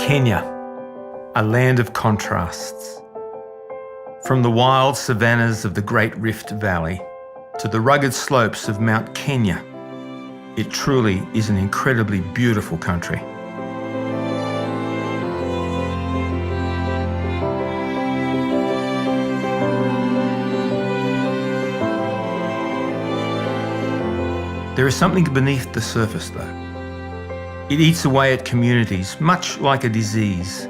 Kenya, a land of contrasts. From the wild savannas of the Great Rift Valley to the rugged slopes of Mount Kenya, it truly is an incredibly beautiful country. There is something beneath the surface though. It eats away at communities, much like a disease,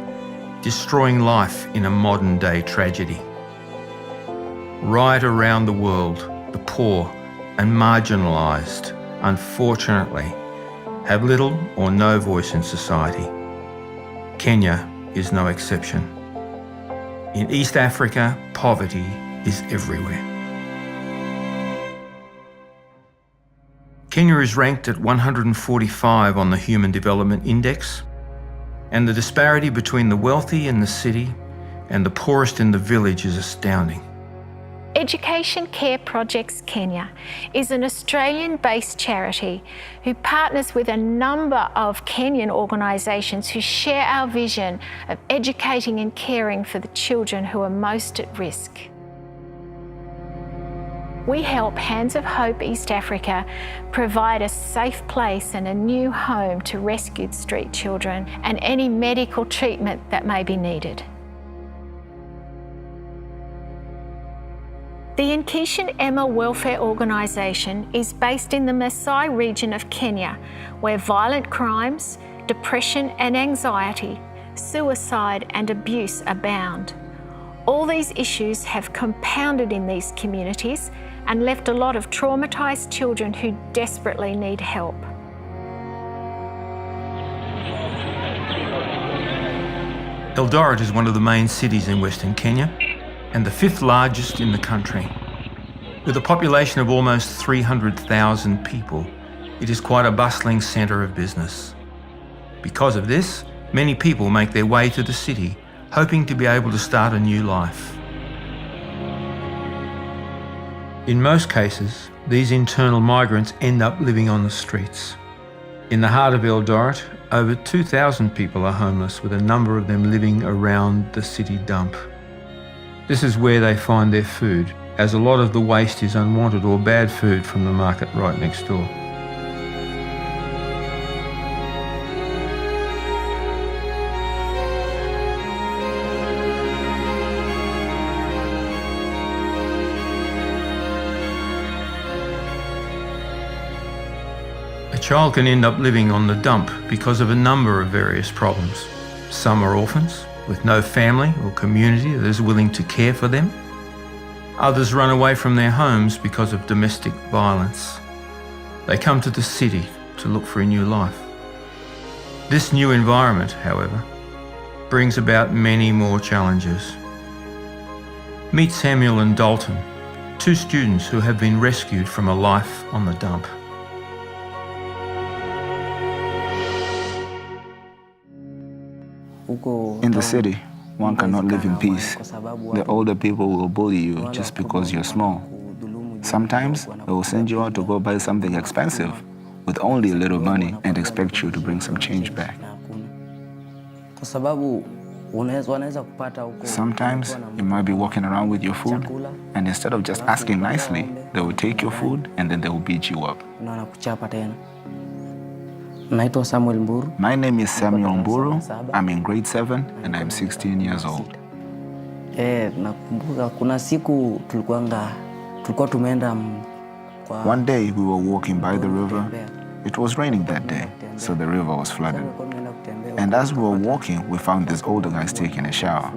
destroying life in a modern-day tragedy. Right around the world, the poor and marginalised, unfortunately, have little or no voice in society. Kenya is no exception. In East Africa, poverty is everywhere. Kenya is ranked at 145 on the Human Development Index, and the disparity between the wealthy in the city and the poorest in the village is astounding. Education Care Projects Kenya is an Australian-based charity who partners with a number of Kenyan organisations who share our vision of educating and caring for the children who are most at risk. We help Hands of Hope East Africa provide a safe place and a new home to rescued street children and any medical treatment that may be needed. The Nkishan Emma Welfare Organisation is based in the Maasai region of Kenya, where violent crimes, depression and anxiety, suicide and abuse abound. All these issues have compounded in these communities and left a lot of traumatised children who desperately need help. Eldoret is one of the main cities in Western Kenya and the fifth largest in the country. With a population of almost 300,000 people, it is quite a bustling centre of business. Because of this, many people make their way to the city, hoping to be able to start a new life. In most cases, these internal migrants end up living on the streets. In the heart of Eldoret, over 2,000 people are homeless, with a number of them living around the city dump. This is where they find their food, as a lot of the waste is unwanted or bad food from the market right next door. A child can end up living on the dump because of a number of various problems. Some are orphans, with no family or community that is willing to care for them. Others run away from their homes because of domestic violence. They come to the city to look for a new life. This new environment, however, brings about many more challenges. Meet Samuel and Dalton, two students who have been rescued from a life on the dump. In the city, one cannot live in peace. The older people will bully you just because you're small. Sometimes they will send you out to go buy something expensive with only a little money and expect you to bring some change back. Sometimes you might be walking around with your food, and instead of just asking nicely, they will take your food and then they will beat you up. My name is Samuel Mburu. I'm in grade 7 and I'm 16 years old. One day we were walking by the river. It was raining that day, so the river was flooded. And as we were walking, we found these older guys taking a shower.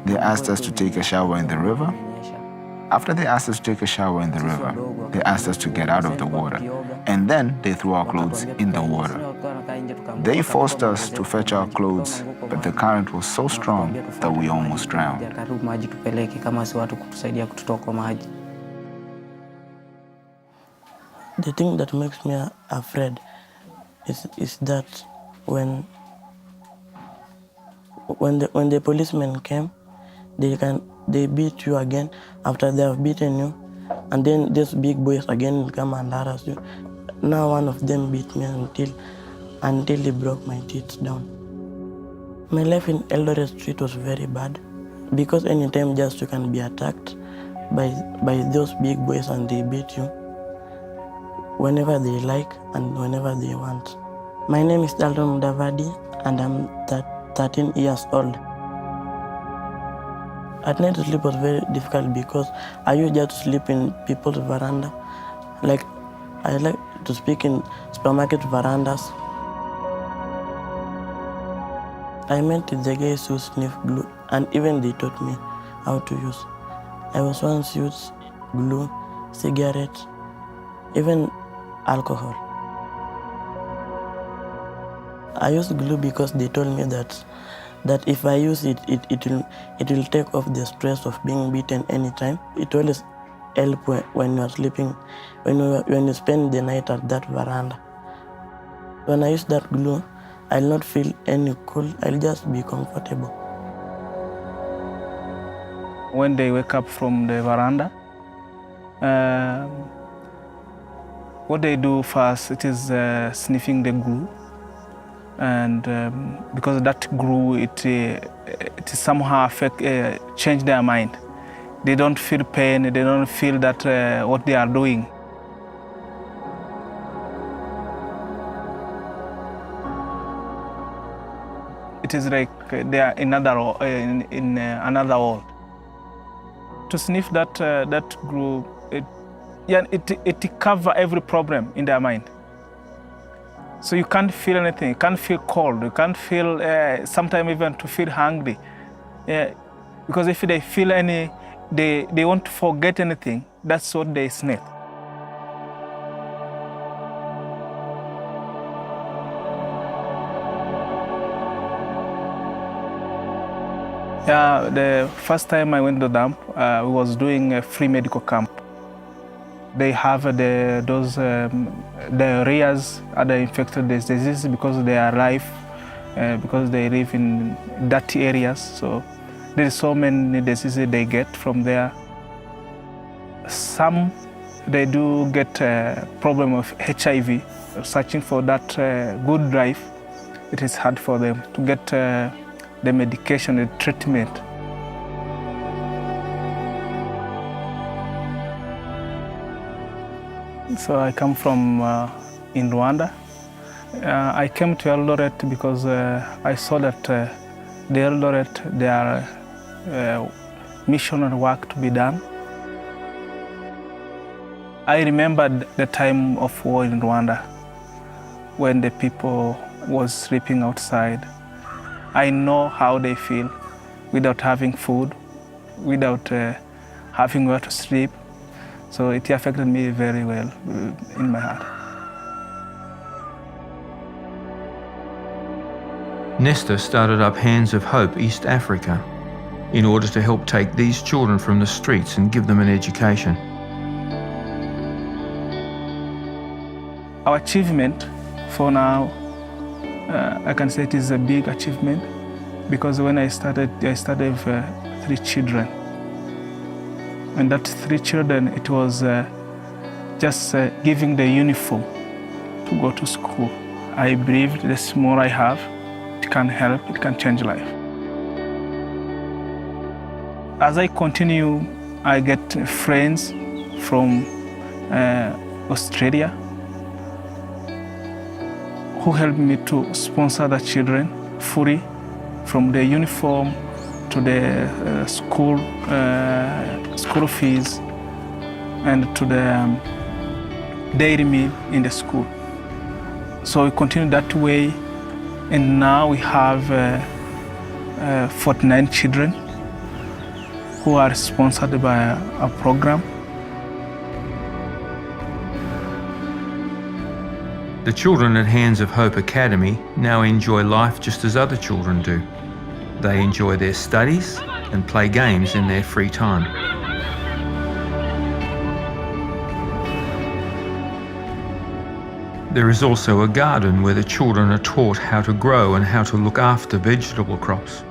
They asked us to take a shower in the river. After they asked us to take a shower in the river, they asked us to get out of the water, and then they threw our clothes in the water. They forced us to fetch our clothes, but the current was so strong that we almost drowned. The thing that makes me afraid is that when the policemen came, they beat you again after they have beaten you, and then these big boys again will come and harass you. Now one of them beat me until he broke my teeth down. My life in Eldoret Street was very bad because anytime just you can be attacked by those big boys and they beat you whenever they like and whenever they want. My name is Dalton Mudavadi and I'm 13 years old. At night to sleep was very difficult because I used just to sleep in people's veranda. Like I like to speak in supermarket verandas. I met the guys who sniff glue and even they taught me how to use. I was once used glue, cigarettes, even alcohol. I used glue because they told me that if I use it, it will take off the stress of being beaten anytime. It always helps when you are sleeping, when you spend the night at that veranda. When I use that glue, I'll not feel any cold, I'll just be comfortable. When they wake up from the veranda, what they do first, it is sniffing the glue. And because that glue, it somehow change their mind. They don't feel pain, they don't feel that what they are doing. It is like they are in another world. To sniff that glue, it covers every problem in their mind. So you can't feel anything, you can't feel cold, you can't feel, sometimes even to feel hungry. Because if they feel they want to forget anything, that's what they sniff. Yeah, the first time I went to the dump, we was doing a free medical camp. They have those diarrheas, other infected diseases because they are alive, because they live in dirty areas. So there's so many diseases they get from there. Some, they do get a problem of HIV, searching for that good life. It is hard for them to get the medication, the treatment. So I come from in Rwanda. I came to Eldoret because I saw that the Eldoret, there are missionary work to be done. I remembered the time of war in Rwanda when the people was sleeping outside. I know how they feel without having food, without having where to sleep. So it affected me very well in my heart. Nesta started up Hands of Hope East Africa in order to help take these children from the streets and give them an education. Our achievement for now, I can say it is a big achievement because when I started with 3 children. And that 3 children, it was just giving the uniform to go to school. I believe the more I have, it can help, it can change life. As I continue, I get friends from Australia who help me to sponsor the children fully, from the uniform to the school fees and to the daily meal in the school. So we continue that way, and now we have 49 children who are sponsored by a program. The children at Hands of Hope Academy now enjoy life just as other children do. They enjoy their studies and play games in their free time. There is also a garden where the children are taught how to grow and how to look after vegetable crops.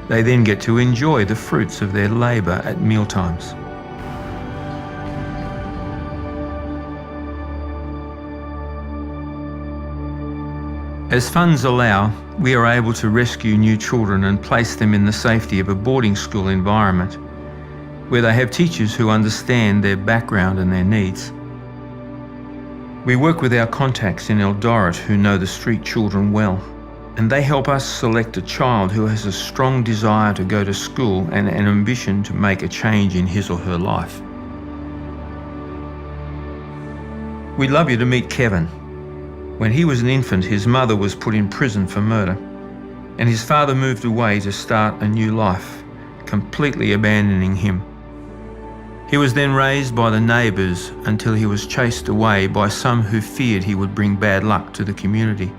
They then get to enjoy the fruits of their labour at mealtimes. As funds allow, we are able to rescue new children and place them in the safety of a boarding school environment, where they have teachers who understand their background and their needs. We work with our contacts in Eldoret who know the street children well, and they help us select a child who has a strong desire to go to school and an ambition to make a change in his or her life. We'd love you to meet Kevin. When he was an infant, his mother was put in prison for murder, and his father moved away to start a new life, completely abandoning him. He was then raised by the neighbours until he was chased away by some who feared he would bring bad luck to the community.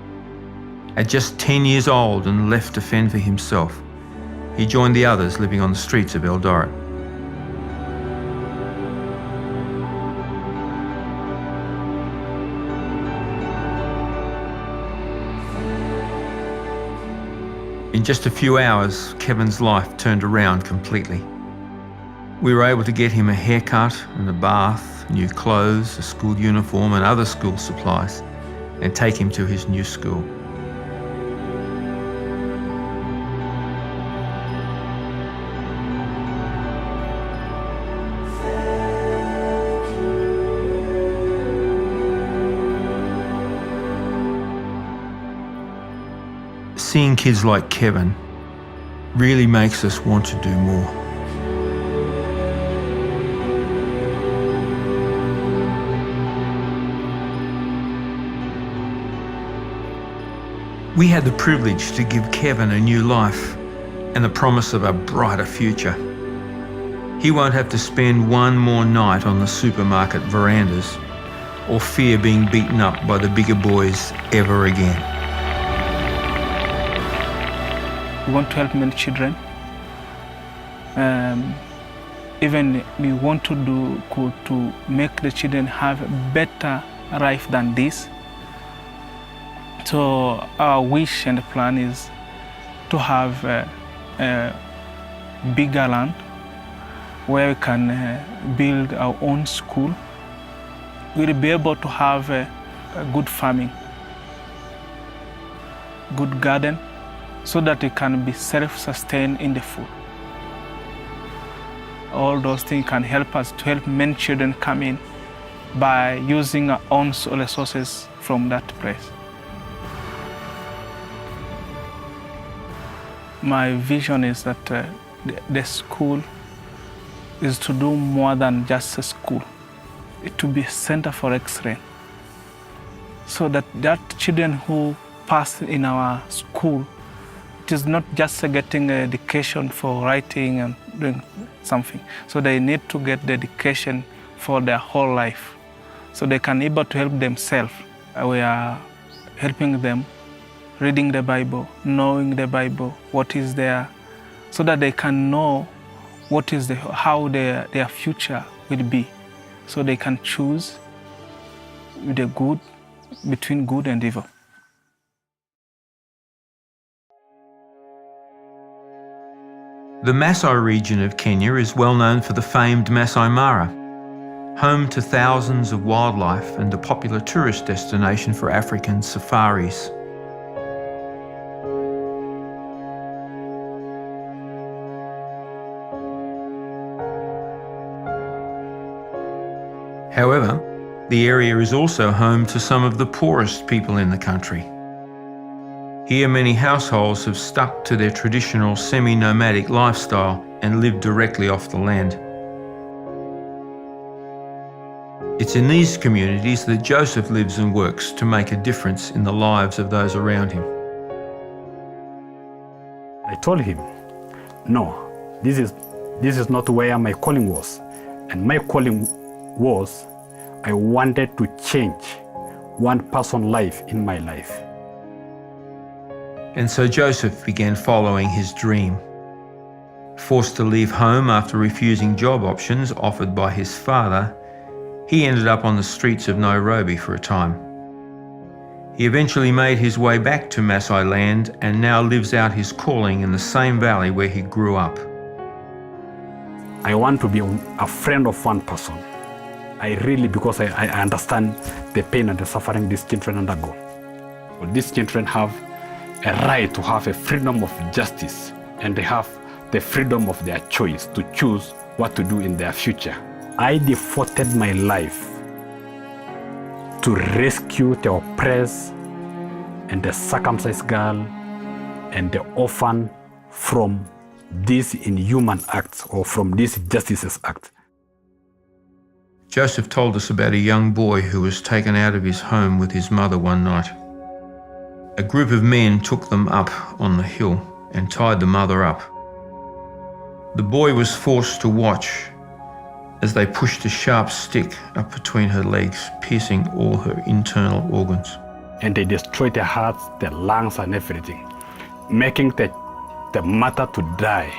At just 10 years old and left to fend for himself, he joined the others living on the streets of Eldoret. In just a few hours, Kevin's life turned around completely. We were able to get him a haircut and a bath, new clothes, a school uniform and other school supplies, and take him to his new school. Seeing kids like Kevin really makes us want to do more. We had the privilege to give Kevin a new life and the promise of a brighter future. He won't have to spend one more night on the supermarket verandas or fear being beaten up by the bigger boys ever again. We want to help many children. Even we want to make the children have a better life than this. So our wish and plan is to have a bigger land where we can build our own school. We'll be able to have a good farming, good garden, so that it can be self-sustained in the food. All those things can help us to help many children come in by using our own resources from that place. My vision is that the school is to do more than just a school. It to be a center for excellence, so that children who pass in our school, it is not just getting an education for writing and doing something. So they need to get the education for their whole life, so they can be able to help themselves. We are helping them reading the Bible, knowing the Bible, what is there, so that they can know what is how their future will be, so they can choose the good between good and evil. The Masai region of Kenya is well known for the famed Masai Mara, home to thousands of wildlife and a popular tourist destination for African safaris. However, the area is also home to some of the poorest people in the country. Here, many households have stuck to their traditional semi-nomadic lifestyle and live directly off the land. It's in these communities that Joseph lives and works to make a difference in the lives of those around him. I told him, no, this is not where my calling was. And my calling was, I wanted to change one person's life in my life. And so Joseph began following his dream. Forced to leave home after refusing job options offered by his father, he ended up on the streets of Nairobi for a time. He eventually made his way back to Masai land and now lives out his calling in the same valley where he grew up. I want to be a friend of one person. Because I understand the pain and the suffering these children undergo. These children have a right to have a freedom of justice, and they have the freedom of their choice to choose what to do in their future. I devoted my life to rescue the oppressed and the circumcised girl and the orphan from these inhuman acts or from these injustices acts. Joseph told us about a young boy who was taken out of his home with his mother one night. A group of men took them up on the hill and tied the mother up. The boy was forced to watch as they pushed a sharp stick up between her legs, piercing all her internal organs. And they destroyed the heart, the lungs and everything, making the mother to die.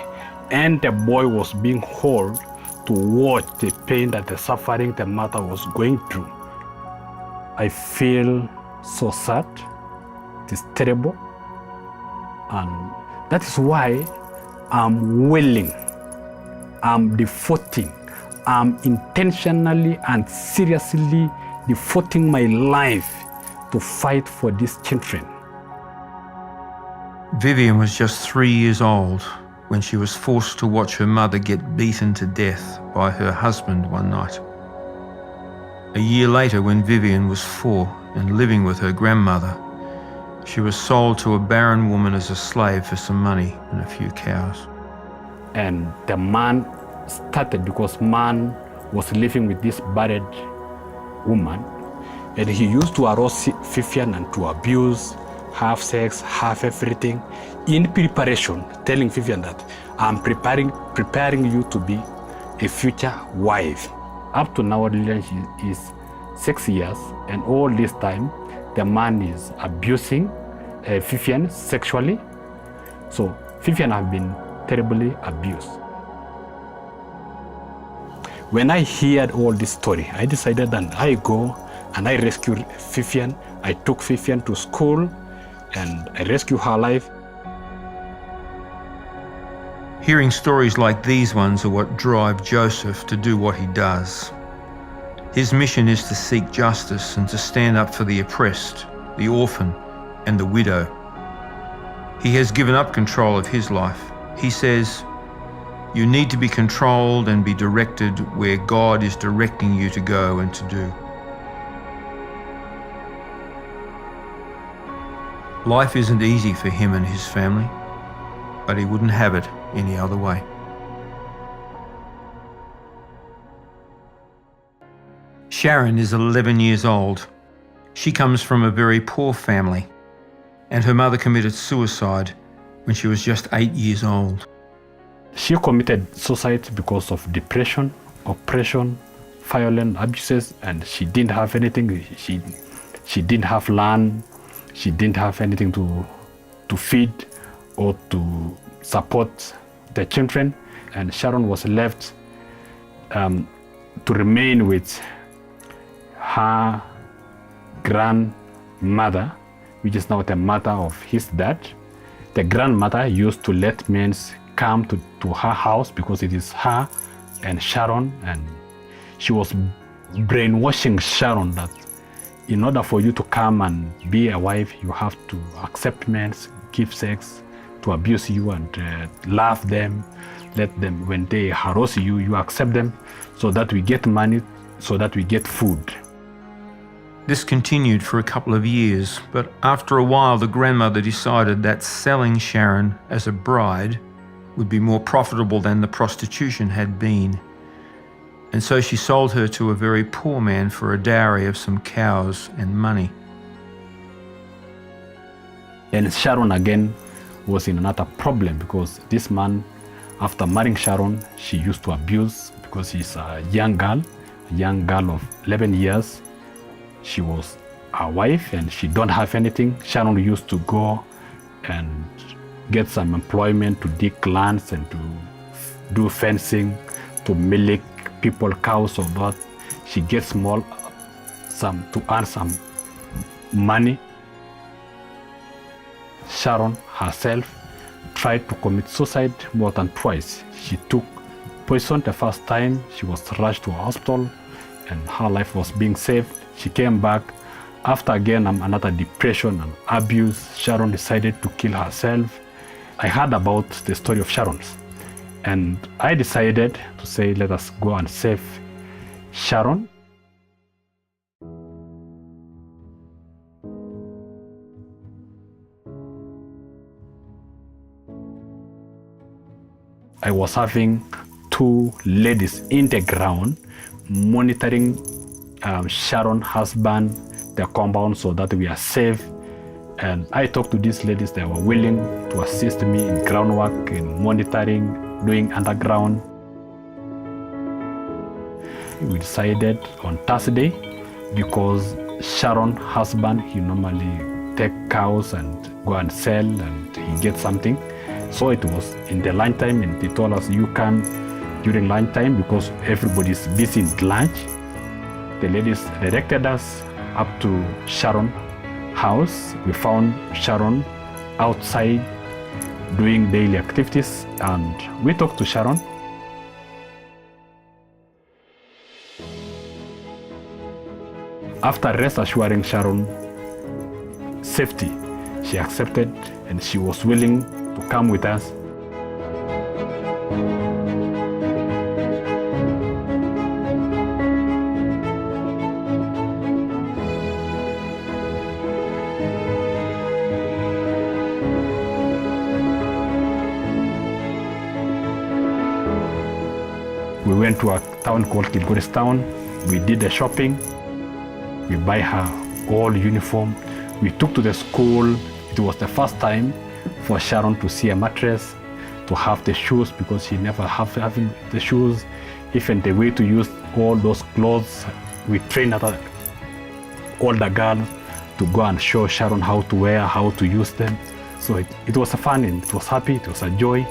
And the boy was being held to watch the pain that the suffering the mother was going through. I feel so sad. It is terrible. And that is why I'm willing, I'm devoting, I'm intentionally and seriously devoting my life to fight for these children. Vivian was just 3 years old when she was forced to watch her mother get beaten to death by her husband one night. A year later, when Vivian was 4 and living with her grandmother, she was sold to a barren woman as a slave for some money and a few cows. And the man started because man was living with this buried woman, and he used to arouse Vivian and to abuse, have sex, have everything in preparation, telling Vivian that I'm preparing you to be a future wife. Up to now, she is 6 years, and all this time the man is abusing Vivian sexually. So Vivian has been terribly abused. When I heard all this story, I decided that I go and I rescued Vivian. I took Vivian to school and I rescued her life. Hearing stories like these ones are what drive Joseph to do what he does. His mission is to seek justice and to stand up for the oppressed, the orphan, and the widow. He has given up control of his life. He says, "You need to be controlled and be directed where God is directing you to go and to do." Life isn't easy for him and his family, but he wouldn't have it any other way. Sharon is 11 years old. She comes from a very poor family, and her mother committed suicide when she was just 8 years old. She committed suicide because of depression, oppression, violent abuses, and she didn't have anything. She didn't have land. She didn't have anything to feed or to support the children, and Sharon was left to remain with her grandmother, which is now the mother of his dad. The grandmother used to let men come to her house because it is her and Sharon, and she was brainwashing Sharon that in order for you to come and be a wife, you have to accept men, give sex, to abuse you and love them, let them, when they harass you, you accept them so that we get money, so that we get food. This continued for a couple of years, but after a while the grandmother decided that selling Sharon as a bride would be more profitable than the prostitution had been. And so she sold her to a very poor man for a dowry of some cows and money. And Sharon again was in another problem because this man, after marrying Sharon, she used to abuse because she's a young girl of 11 years. She was a wife and she don't have anything. Sharon used to go and get some employment to dig lands and to do fencing, to milk people cows or not. She gets to earn some money. Sharon herself tried to commit suicide more than twice. She took poison the first time. She was rushed to a hospital and her life was being saved. She came back After again another depression and abuse, Sharon decided to kill herself. I heard about the story of Sharon's, and I decided to say, let us go and save Sharon. I was having two ladies in the ground monitoring Sharon's husband, their compound, so that we are safe. And I talked to these ladies. They were willing to assist me in groundwork, in monitoring, doing underground. We decided on Thursday, because Sharon's husband, he normally take cows and go and sell, and he gets something. So it was in the lunchtime, and they told us, you come during lunchtime because everybody's busy in lunch. The ladies directed us up to Sharon's house. We found Sharon outside doing daily activities, and we talked to Sharon. After rest assuring Sharon safety, she accepted and she was willing to come with us. We went to a town called Kilgoristown. We did the shopping. We buy her all uniform. We took to the school. It was the first time for Sharon to see a mattress, to have the shoes, because she never having the shoes, even the way to use all those clothes. We trained all the girls to go and show Sharon how to wear, how to use them. So it was a fun, and it was happy, it was a joy.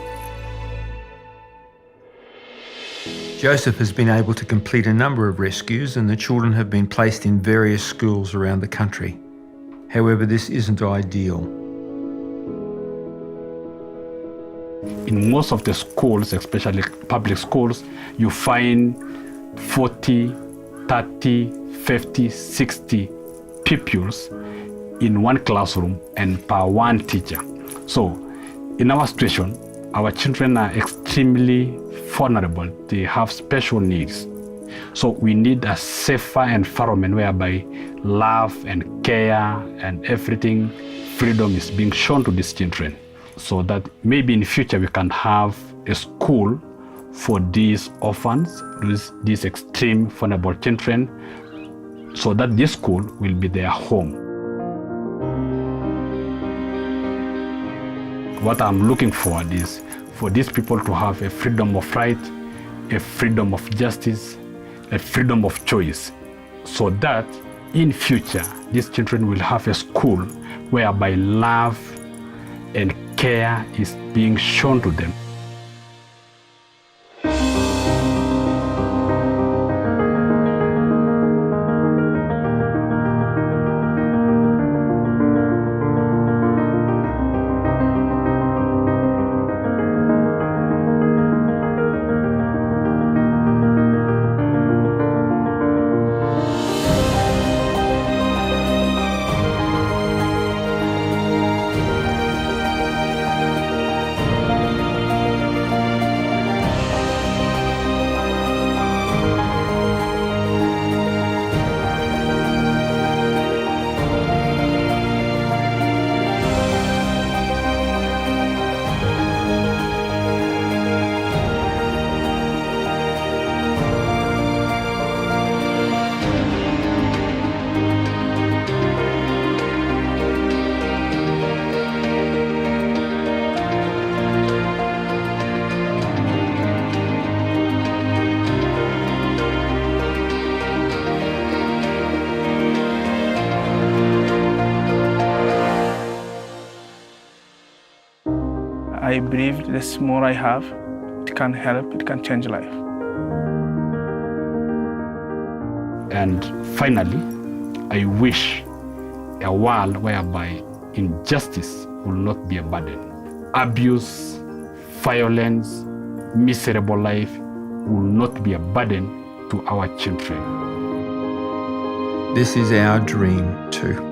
Joseph has been able to complete a number of rescues, and the children have been placed in various schools around the country. However, this isn't ideal. In most of the schools, especially public schools, you find 40, 30, 50, 60 pupils in one classroom and per one teacher. So in our situation, our children are extremely vulnerable. They have special needs. So we need a safer environment whereby love and care and everything, freedom is being shown to these children, so that maybe in the future we can have a school for these orphans, these extreme vulnerable children, so that this school will be their home. What I'm looking for is for these people to have a freedom of right, a freedom of justice, a freedom of choice, so that in future these children will have a school whereby love and care is being shown to them. I believe the more I have, it can help, it can change life. And finally, I wish a world whereby injustice will not be a burden. Abuse, violence, miserable life will not be a burden to our children. This is our dream too.